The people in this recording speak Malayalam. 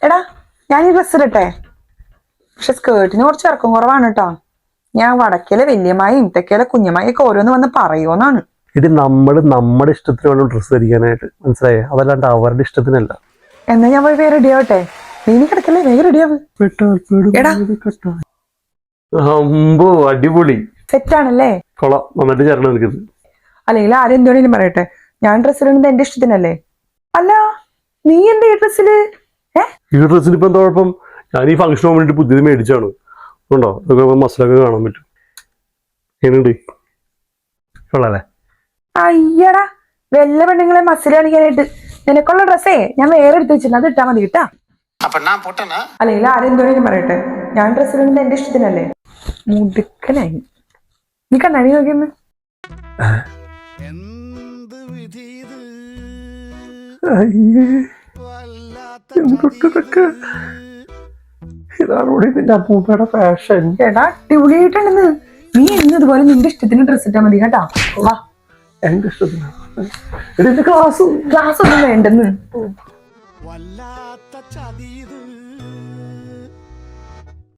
എടാ ഞാൻ ഈ ഡ്രസ്സ് ഇടട്ടെ? പക്ഷെ സ്കേർട്ടിന് കുറച്ച് ഇറക്കം കുറവാണ് കേട്ടോ. ഞാൻ വടക്കേലെ വല്യമായും തെക്കേലെ കുഞ്ഞമായും ഒക്കെ ഓരോന്ന് വന്ന് പറയുമെന്നാണ്. ഇത് നമ്മുടെ ഇഷ്ടത്തിന് വേണം ഡ്രസ്സ് ധരിക്കാനായിട്ട്, മനസ്സിലായേ? അതല്ലാണ്ട് അവരുടെ ഇഷ്ടത്തിനല്ല. എന്നാ ഞാൻ പോയി റെഡി ആവട്ടെ. നീ കിടക്കല്ലേ, വേഗം റെഡിയാവ്. എടാ അമ്പോ അടിപൊളി, സെറ്റാണല്ലേ? കൊള്ളാം, നന്നായിട്ട് ചേരണം നിൽക്കുന്നത്. അല്ലെങ്കിൽ ആരും എന്തുവേണേലും പറയട്ടെ, ഞാൻ ഡ്രസ്സ് ഇടുന്നത് എന്റെ ഇഷ്ടത്തിനല്ലേ? അല്ല നീ എന്താ ഈ ഡ്രസ്സില്? ഈ ഡ്രസ്സിന് ഇപ്പൊ എന്താ കുഴപ്പം? ഞാൻ ഈ ഫംഗ്ഷൻ പോകാൻ വേണ്ടിട്ട് പുതിയത് മേടിച്ചാണ്. ഉണ്ടോ? ഇതൊക്കെ മസിലൊക്കെ കാണാൻ പറ്റും. എങ്ങനെയുണ്ട്? കൊള്ളാല്ലേ? അയ്യടാ, വല്ല പെണ്ണുങ്ങളെ മസിൽ കാണിക്കാനായിട്ട് നിനക്കുള്ള ഡ്രസ്സേ ഞാൻ വേറെ എടുത്ത് വെച്ചിട്ടുണ്ട്, അത് ഇട്ടാ മതി കേട്ടാ. അല്ലെങ്കിൽ ആരും എന്തുവേണേലും പറയട്ടെ, ഞാൻ ഡ്രസ്സ് ഇടുന്നത് എന്റെ ഇഷ്ടത്തിനല്ലേ? മുടുക്കനായി. നീ കണ്ണാടി നോക്കിയെന്ന്. ഇതാണ് ഇതിന്റെ അപ്പൂപ്പയുടെ ഫാഷൻ. എടാ അടിപൊളിയായിട്ടുണ്ടെന്ന്. നീ എന്നതുപോലെ നിന്റെ ഇഷ്ടത്തിന് ഡ്രസ് ഇട്ടാ മതി കേട്ടാ. വാ, എന്റെ ഇഷ്ടത്തിന്. ക്ലാസ് ഒന്നും വേണ്ടെന്ന്. വല്ലാത്ത ചതിയത്